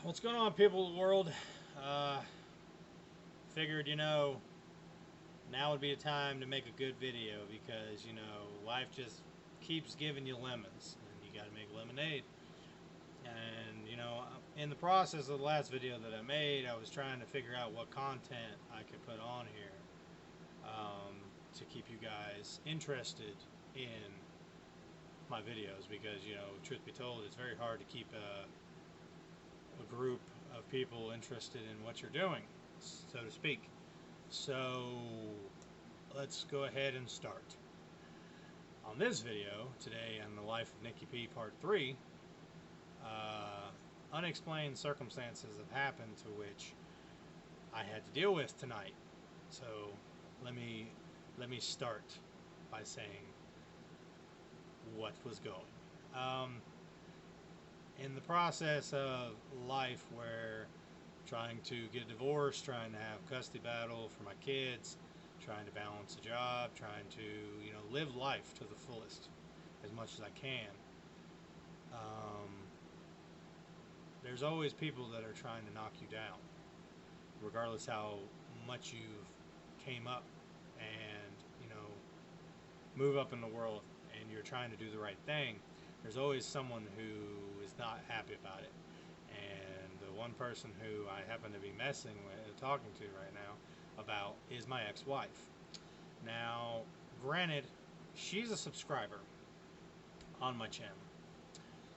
What's going on, people of the world? Uh, Figured, now would be a time to make a good video because, life just keeps giving you lemons and you got to make lemonade. And, in the process of the last video that I made, I was trying to figure out what content I could put on here to keep you guys interested in my videos because, truth be told, it's very hard to keep a group of people interested in what you're doing, so to speak. So let's go ahead and start. On this video today on the Life of Nicky P Part 3, unexplained circumstances have happened to which I had to deal with tonight. So let me start by saying what was going. In the process of life where trying to get divorced, trying to have custody battle for my kids, trying to balance a job, trying to, live life to the fullest as much as I can. There's always people that are trying to knock you down, regardless how much you've came up and, move up in the world and you're trying to do the right thing. There's always someone who is not happy about it. And the one person who I happen to be messing with, talking to right now about, is my ex-wife. Now, granted, she's a subscriber on my channel,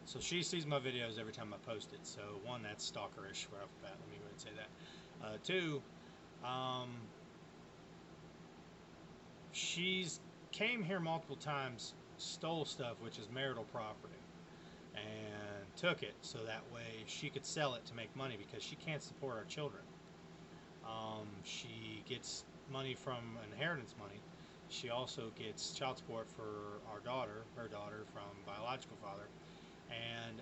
so she sees my videos every time I post it. So one, that's stalkerish right off the bat. Let me go ahead and say that. Two, she's came here multiple times, stole stuff, which is marital property, and took it so that way she could sell it to make money because she can't support our children. She gets money from inheritance money. She also gets child support for our daughter, her daughter, from biological father. And,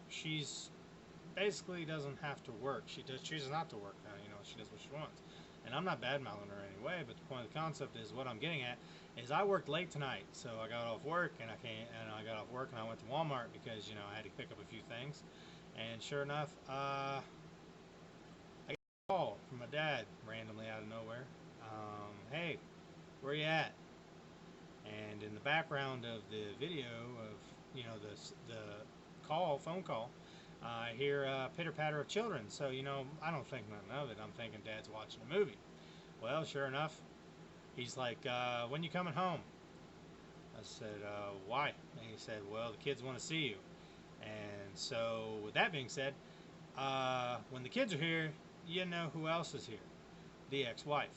she's basically doesn't have to work. She chooses not to work now, she does what she wants. And I'm not bad-mouthing her anyway, but the point of the concept is what I'm getting at is I worked late tonight, so I got off work and I got off work and I went to Walmart because, I had to pick up a few things. And sure enough, I got a call from my dad randomly out of nowhere. Hey, where you at? And in the background of the video of, the phone call, I hear a pitter-patter of children. So, I don't think nothing of it. I'm thinking Dad's watching a movie. Well, sure enough, he's like, when you coming home? I said, why? And he said, well, the kids want to see you. And so, with that being said, when the kids are here, you know who else is here? The ex-wife.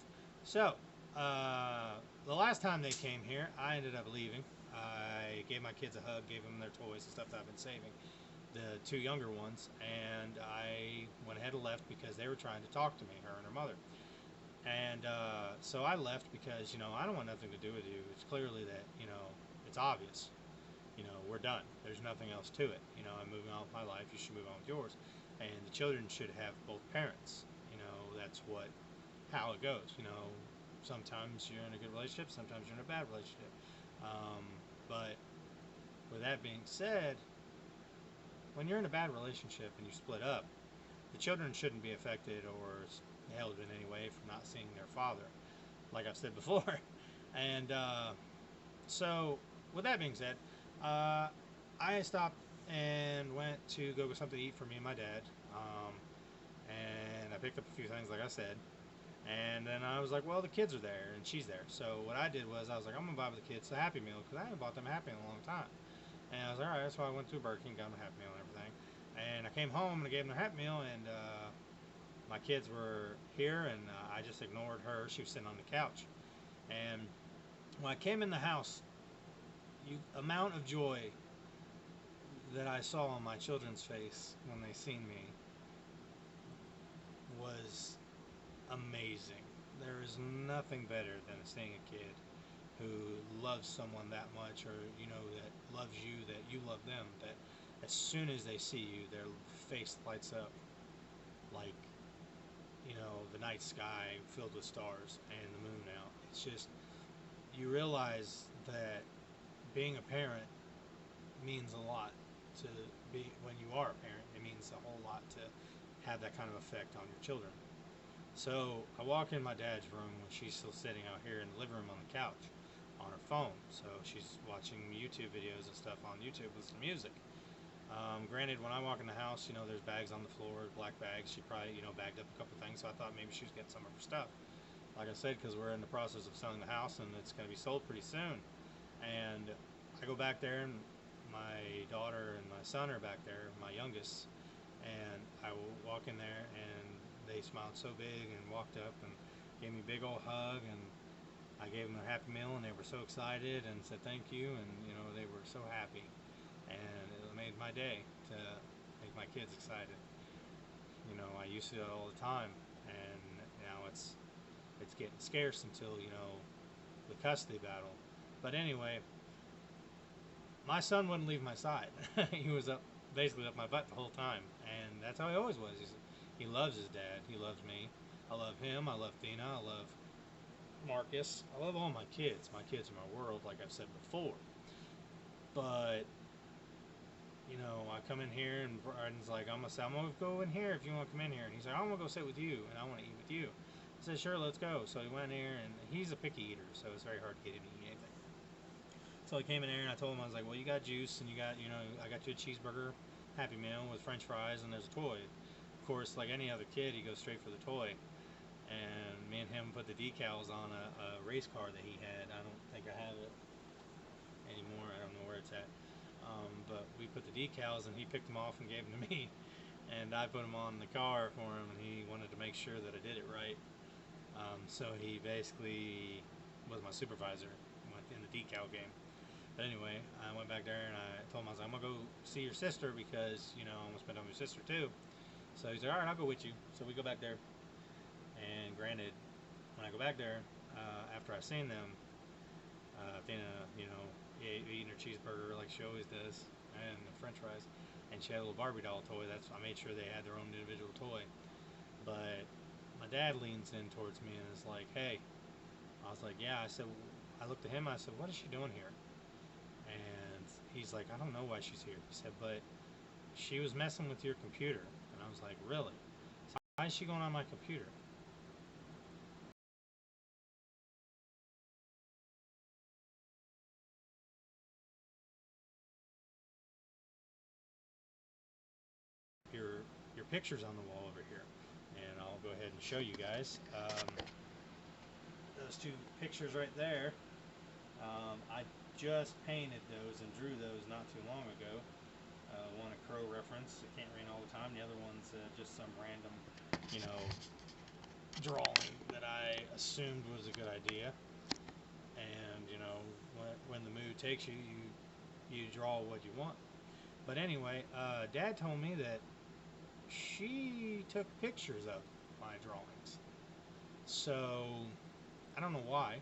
So, the last time they came here, I ended up leaving. I gave my kids a hug, gave them their toys and stuff that I've been saving, the two younger ones, and I went ahead and left because they were trying to talk to me, her and her mother. And so I left because, I don't want nothing to do with you. It's clearly that, it's obvious. We're done. There's nothing else to it. I'm moving on with my life. You should move on with yours. And the children should have both parents. That's how it goes. Sometimes you're in a good relationship, sometimes you're in a bad relationship. But with that being said, when you're in a bad relationship and you split up, the children shouldn't be affected or held in any way from not seeing their father, like I've said before. And so, with that being said, I stopped and went to go get something to eat for me and my dad. And I picked up a few things, like I said. And then I was like, well, the kids are there, and she's there. So what I did was I was like, I'm going to buy the kids a Happy Meal, because I haven't bought them a Happy Meal in a long time. And I was like, all right, so I went to Burger King, got them a Happy Meal and everything. And I came home and I gave them their Happy Meal, and my kids were here, and I just ignored her. She was sitting on the couch. And when I came in the house, the amount of joy that I saw on my children's face when they seen me was amazing. There is nothing better than seeing a kid who loves someone that much, or that loves you, that you love them, that as soon as they see you, their face lights up like, the night sky filled with stars and the moon out. It's just, you realize that being a parent means a lot to when you are a parent. It means a whole lot to have that kind of effect on your children. So I walk in my dad's room when she's still sitting out here in the living room on the couch on her phone. So she's watching YouTube videos and stuff on YouTube with some music. Granted, when I walk in the house, there's bags on the floor, black bags. She probably, bagged up a couple things, so I thought maybe she was getting some of her stuff. Like I said, because we're in the process of selling the house and it's going to be sold pretty soon. And I go back there, and my daughter and my son are back there, my youngest, and I walk in there, and they smiled so big and walked up and gave me a big old hug, and I gave them a Happy Meal, and they were so excited and said thank you, and they were so happy, and it made my day to make my kids excited. I used to do it all the time, and now it's getting scarce until the custody battle. But anyway, my son wouldn't leave my side. He was basically up my butt the whole time, and that's how he always was. He loves his dad. He loves me. I love him. I love Thina. I love Marcus. I love all my kids. My kids are my world, like I've said before. But I come in here, and Brian's like, I'm gonna go in here if you want to come in here. And he's like, I'm gonna go sit with you, and I want to eat with you. I said, sure, let's go. So he went in here, and he's a picky eater, so it's very hard to get him to eat anything. So I came in there, and I told him, I was like, well, you got juice, and I got you a cheeseburger Happy Meal with French fries, and there's a toy. Of course, like any other kid, he goes straight for the toy. And me and him put the decals on a race car that he had. I don't think I have it anymore. I don't know where it's at. But we put the decals, and he picked them off and gave them to me. And I put them on the car for him, and he wanted to make sure that I did it right. So he basically was my supervisor in the decal game. But anyway, I went back there, and I told him, I was like, I'm going to go see your sister because, I'm going to spend time with your sister too. So he's like, all right, I'll go with you. So we go back there. And granted, when I go back there, after I've seen them, Athena, eating her cheeseburger like she always does, and the French fries, and she had a little Barbie doll toy. I made sure they had their own individual toy. But my dad leans in towards me and is like, hey. I was like, yeah. I looked at him. I said, what is she doing here? And he's like, I don't know why she's here. He said, but she was messing with your computer. And I was like, really? So why is she going on my computer? Your pictures on the wall over here, and I'll go ahead and show you guys those two pictures right there. I just painted those and drew those not too long ago. One a crow reference, it can't rain all the time. The other one's just some random, drawing that I assumed was a good idea. And when the mood takes you, you draw what you want. But anyway, Dad told me that she took pictures of my drawings. So I don't know why,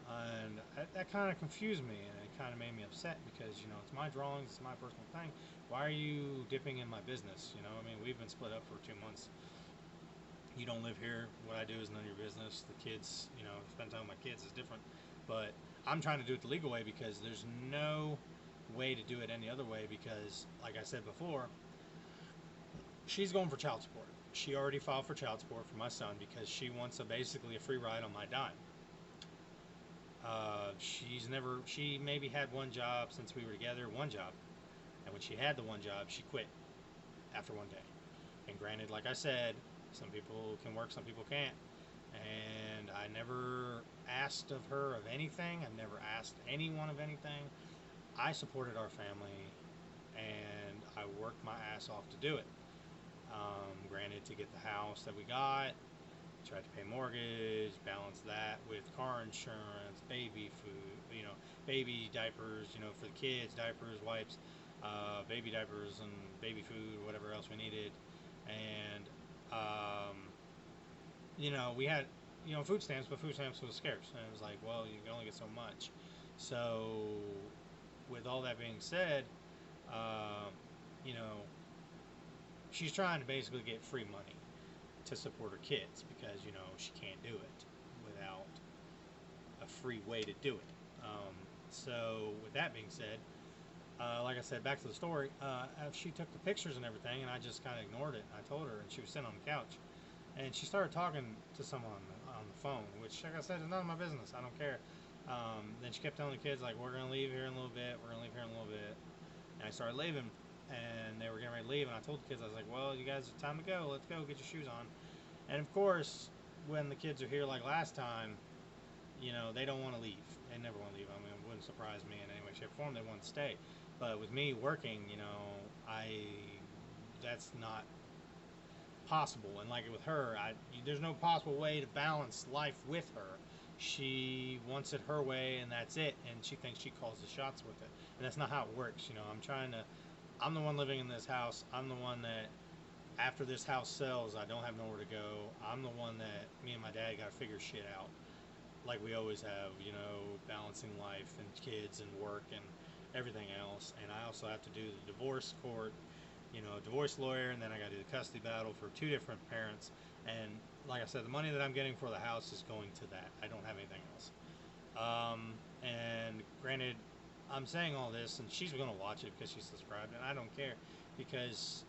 and that kind of confused me, and it kind of made me upset because it's my drawings, it's my personal thing. Why are you dipping in my business? I mean, we've been split up for 2 months. You don't live here. What I do is none of your business. The kids, spend time with my kids is different, but I'm trying to do it the legal way because there's no way to do it any other way because, like I said before, she's going for child support. She already filed for child support for my son because she wants basically a free ride on my dime. She maybe had one job since we were together, one job. And when she had the one job, she quit after one day. And granted, like I said, some people can work, some people can't. And I never asked of her of anything. I've never asked anyone of anything. I supported our family, and I worked my ass off to do it. Granted, to get the house that we got, tried to pay mortgage, balance that with car insurance, baby food, baby diapers, for the kids, diapers, wipes, baby diapers, and baby food, whatever else we needed. And, we had, food stamps, but food stamps was scarce. And it was like, well, you can only get so much. So, with all that being said, you know, she's trying to basically get free money to support her kids because, she can't do it without a free way to do it. So, with that being said, Like I said, back to the story. She took the pictures and everything, and I just kind of ignored it. I told her, and she was sitting on the couch, and she started talking to someone on the phone, which, like I said, is none of my business. I don't care. Then she kept telling the kids, like, we're gonna leave here in a little bit. We're gonna leave here in a little bit. And I started leaving, and they were getting ready to leave, and I told the kids, I was like, well, you guys, it's time to go. Let's go. Get your shoes on. And of course, when the kids are here like last time, they don't want to leave. They never want to leave. I mean, it wouldn't surprise me in any way, shape, or form. They want to stay. But with me working, that's not possible. And like with her, there's no possible way to balance life with her. She wants it her way, and that's it. And she thinks she calls the shots with it. And that's not how it works. I'm the one living in this house. I'm the one that, after this house sells, I don't have nowhere to go. I'm the one that me and my dad got to figure shit out, like we always have, balancing life and kids and work and everything else. And I also have to do the divorce court, divorce lawyer, and then I got to do the custody battle for two different parents. And like I said, the money that I'm getting for the house is going to that. I don't have anything else. And granted, I'm saying all this, and she's going to watch it because she's subscribed, and I don't care because,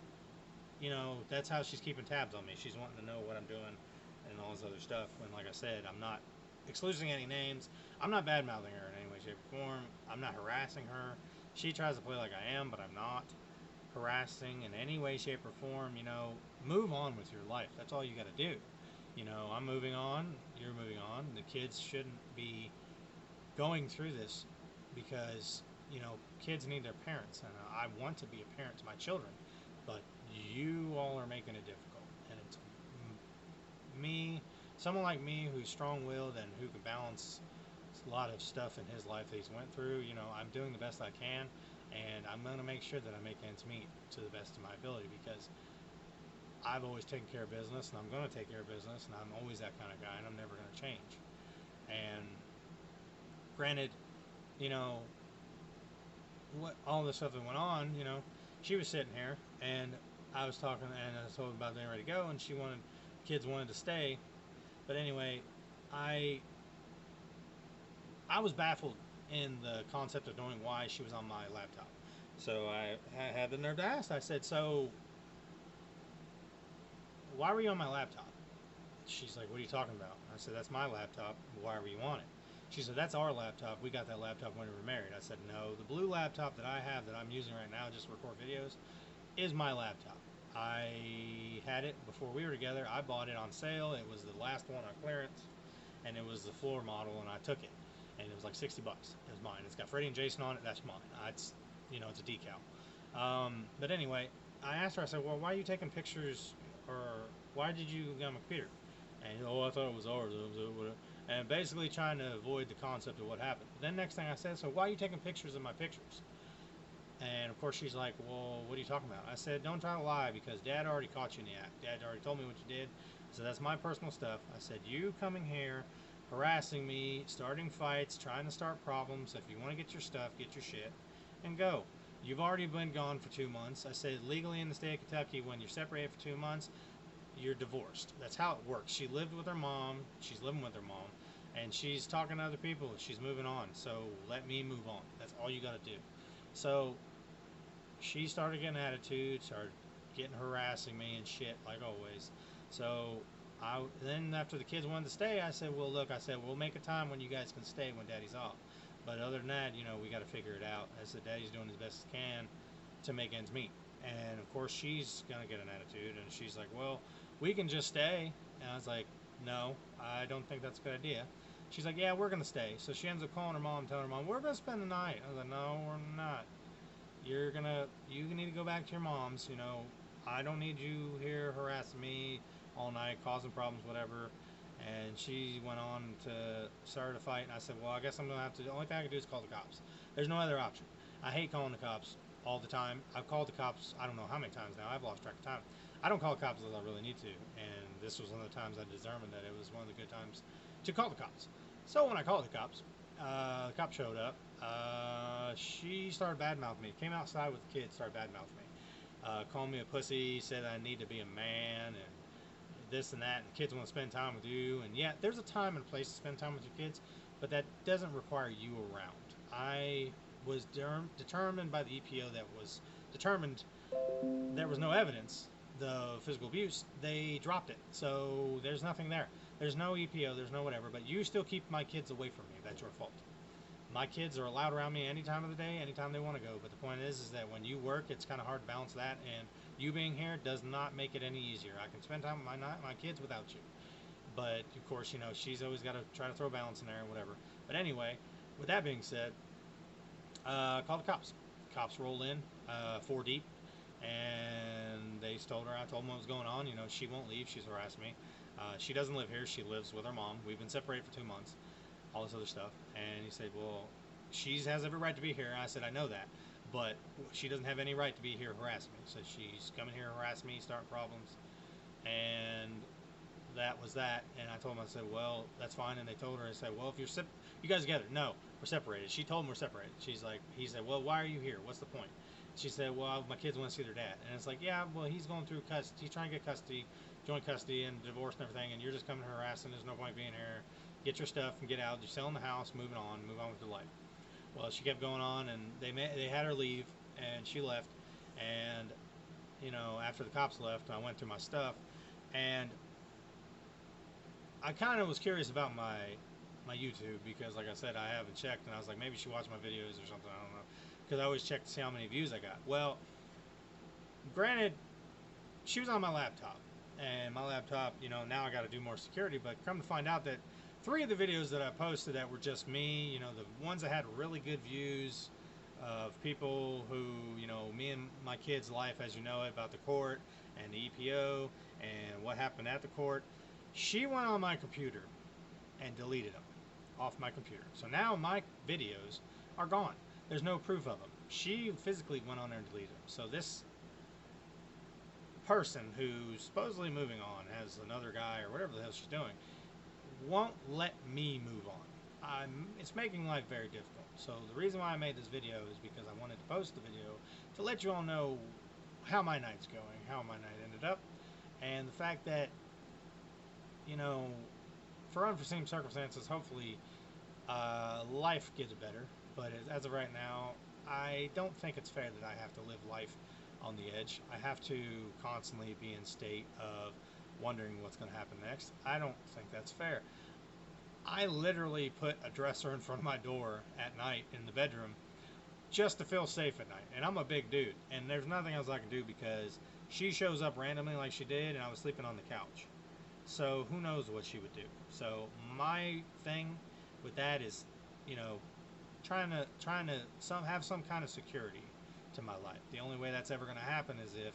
that's how she's keeping tabs on me. She's wanting to know what I'm doing and all this other stuff. When, like I said, I'm not excluding any names. I'm not bad mouthing her in any way, shape, or form. I'm not harassing her. She tries to play like I am, but I'm not harassing in any way, shape, or form. Move on with your life. That's all you got to do. I'm moving on. You're moving on. The kids shouldn't be going through this because, kids need their parents. And I want to be a parent to my children. But you all are making it difficult. And it's me, someone like me who's strong-willed and who can balance a lot of stuff in his life that he's went through. I'm doing the best I can, and I'm going to make sure that I make ends meet to the best of my ability because I've always taken care of business, and I'm going to take care of business, and I'm always that kind of guy, and I'm never going to change. And granted, what all this stuff that went on, she was sitting here, and I was talking, and I told her about being ready to go, and kids wanted to stay. But anyway, I was baffled in the concept of knowing why she was on my laptop. So I had the nerve to ask. I said, so why were you on my laptop? She's like, what are you talking about? I said, that's my laptop. Why were you on it? She said, that's our laptop. We got that laptop when we were married. I said, no, the blue laptop that I have that I'm using right now just to record videos is my laptop. I had it before we were together. I bought it on sale. It was the last one on clearance, and it was the floor model, and I took it. And it was like $60. It was mine. It's got Freddie and Jason on it. That's mine. It's a decal. But anyway, I asked her, I said, well, why are you taking pictures, or why did you get on my computer? And, I thought it was ours. And basically trying to avoid the concept of what happened. Then next thing I said, so why are you taking pictures of my pictures? And of course she's like, well, what are you talking about? I said, don't try to lie because Dad already caught you in the act. Dad already told me what you did. So that's my personal stuff. I said, you coming here, harassing me, starting fights, trying to start problems. If you want to get your stuff, get your shit, and go. You've already been gone for 2 months. I said, legally in the state of Kentucky, when you're separated for 2 months, you're divorced. That's how it works. She lived with her mom. She's living with her mom. And she's talking to other people. She's moving on. So let me move on. That's all you got to do. So she started getting attitude, started getting harassing me and shit like always. So then after the kids wanted to stay, I said, well, look, we'll make a time when you guys can stay when Daddy's off. But other than that, we got to figure it out. I said, Daddy's doing his best he can to make ends meet. And of course, she's going to get an attitude. And she's like, well, we can just stay. And I was like, no, I don't think that's a good idea. She's like, yeah, we're going to stay. So she ends up calling her mom, telling her mom, we're going to spend the night. I was like, no, we're not. You need to go back to your mom's. I don't need you here harassing me all night, causing problems, whatever. And she went on to start a fight. And I said, well, I guess I'm going to have to, the only thing I can do is call the cops. There's no other option. I hate calling the cops all the time. I've called the cops, I don't know how many times now. I've lost track of time. I don't call the cops unless I really need to. And this was one of the times I determined that it was one of the good times to call the cops. So when I called the cops showed up. She started badmouthing me. Came outside with the kids, started badmouthing me. Called me a pussy, said I need to be a man, and this and that, and the kids want to spend time with you. And there's a time and place to spend time with your kids, but that doesn't require you around. I was determined by the EPO that was determined there was no evidence the physical abuse, they dropped it. So there's nothing there. There's no EPO, there's no whatever, but you still keep my kids away from me. That's your fault. My kids are allowed around me any time of the day, anytime they want to go. But the point is that when you work, it's kind of hard to balance that. And you being here does not make it any easier. I can spend time with my kids without you. But of course, she's always got to try to throw balance in there and whatever. But anyway, with that being said, call the cops. Cops roll in, 4 deep, and they told her. I told them what was going on. She won't leave. She's harassed me. She doesn't live here. She lives with her mom. We've been separated for 2 months. All this other stuff. And he said, well, she has every right to be here. I said, I know that, but she doesn't have any right to be here harassing me. So she's coming here harassing me, starting problems, and that was that. And I told him, I said, well, that's fine. And they told her, I said, well, if you guys together? No, we're separated. She told him we're separated. He said, well, why are you here? What's the point? She said, well, my kids want to see their dad. And it's like, yeah, well, he's going through custody. He's trying to get custody, joint custody, and divorce and everything, and you're just coming harassing. There's no point being here. Get your stuff and get out. You're selling the house, move on with your life. Well, she kept going on, and they had her leave, and she left. And after the cops left, I went through my stuff, and I kind of was curious about my YouTube, because, like I said, I haven't checked, and I was like, maybe she watched my videos or something. I don't know, because I always check to see how many views I got. Well, granted, she was on my laptop, and my laptop, now I got to do more security. But come to find out that 3 of the videos that I posted that were just me, the ones that had really good views of people who, me and my kids' life as you know it, about the court and the EPO and what happened at the court, she went on my computer and deleted them off my computer. So now my videos are gone. There's no proof of them. She physically went on there and deleted them. So this person who's supposedly moving on, has another guy or whatever the hell she's doing, won't let me move on. It's making life very difficult. So the reason why I made this video is because I wanted to post the video to let you all know how my night's going, how my night ended up, and the fact that, for unforeseen circumstances, hopefully life gets better. But as of right now, I don't think it's fair that I have to live life on the edge. I have to constantly be in state of wondering what's going to happen next. I don't think that's fair. I literally put a dresser in front of my door at night in the bedroom just to feel safe at night. And I'm a big dude, and there's nothing else I can do because she shows up randomly like she did, and I was sleeping on the couch. So who knows what she would do. So my thing with that is, trying to have some kind of security to my life. The only way that's ever going to happen is if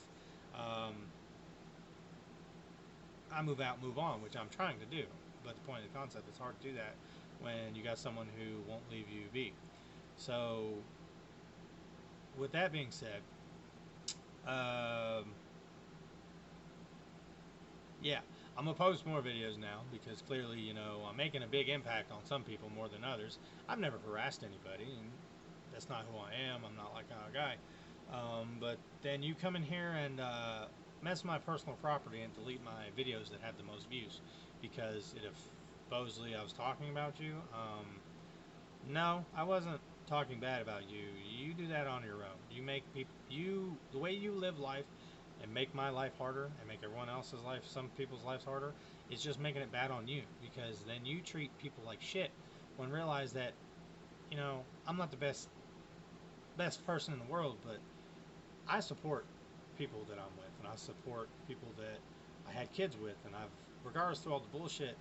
I move out, move on, which I'm trying to do. But the point of the concept, it's hard to do that when you got someone who won't leave you be. So with that being said, yeah, I'm gonna post more videos now because clearly, I'm making a big impact on some people more than others. I've never harassed anybody, and that's not who I am. I'm not like a guy. But then you come in here and mess my personal property and delete my videos that have the most views because supposedly I was talking about you. No, I wasn't talking bad about you. You do that on your own. You make the way you live life and make my life harder and make everyone else's life, some people's lives harder, it's just making it bad on you, because then you treat people like shit when realize that, I'm not the best person in the world, but I support people that I'm with, and I support people that I had kids with, and regardless of all the bullshit,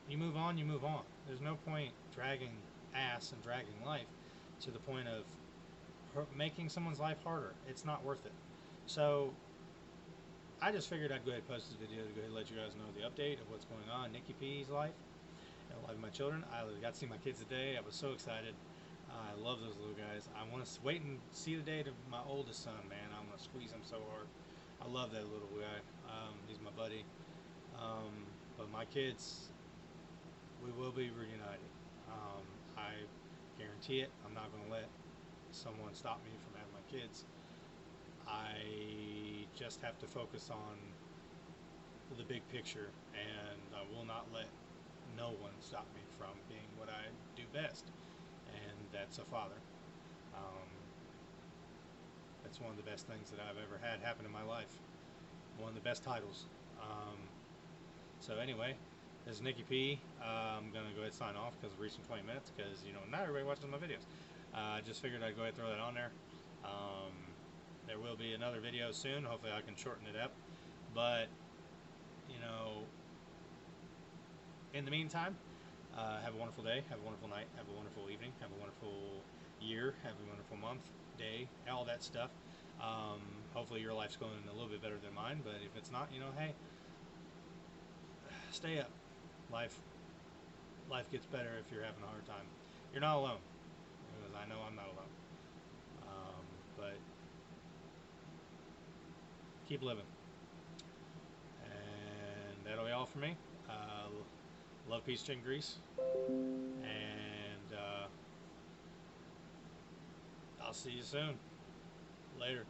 you move on, you move on. There's no point dragging ass and dragging life to the point of making someone's life harder. It's not worth it. So I just figured I'd go ahead and post this video to go ahead and let you guys know the update of what's going on in Nicky P's life and the life of my children. I got to see my kids today. I was so excited. I love those little guys. I want to wait and see the day of my oldest son, man. I'm going to squeeze him so hard. I love that little guy. He's my buddy. But my kids, we will be reunited. I guarantee it. I'm not going to let someone stop me from having my kids. I just have to focus on the big picture, and I will not let no one stop me from being what I do best. And that's a father. Um, that's one of the best things that I've ever had happen in my life. One of the best titles. So anyway, this is Nicky P. I'm going to go ahead and sign off because we're reaching 20 minutes because, you know, not everybody watches my videos. I just figured I'd go ahead and throw that on there. There will be another video soon. Hopefully I can shorten it up. But, you know, in the meantime, have a wonderful day, have a wonderful night, have a wonderful evening, have a wonderful year, have a wonderful month, day, all that stuff. Hopefully your life's going a little bit better than mine, but if it's not, you know, hey, stay up. Life gets better if you're having a hard time. You're not alone, because I know I'm not alone. But keep living. And that'll be all for me. Love, peace, chicken grease. And I'll see you soon. Later.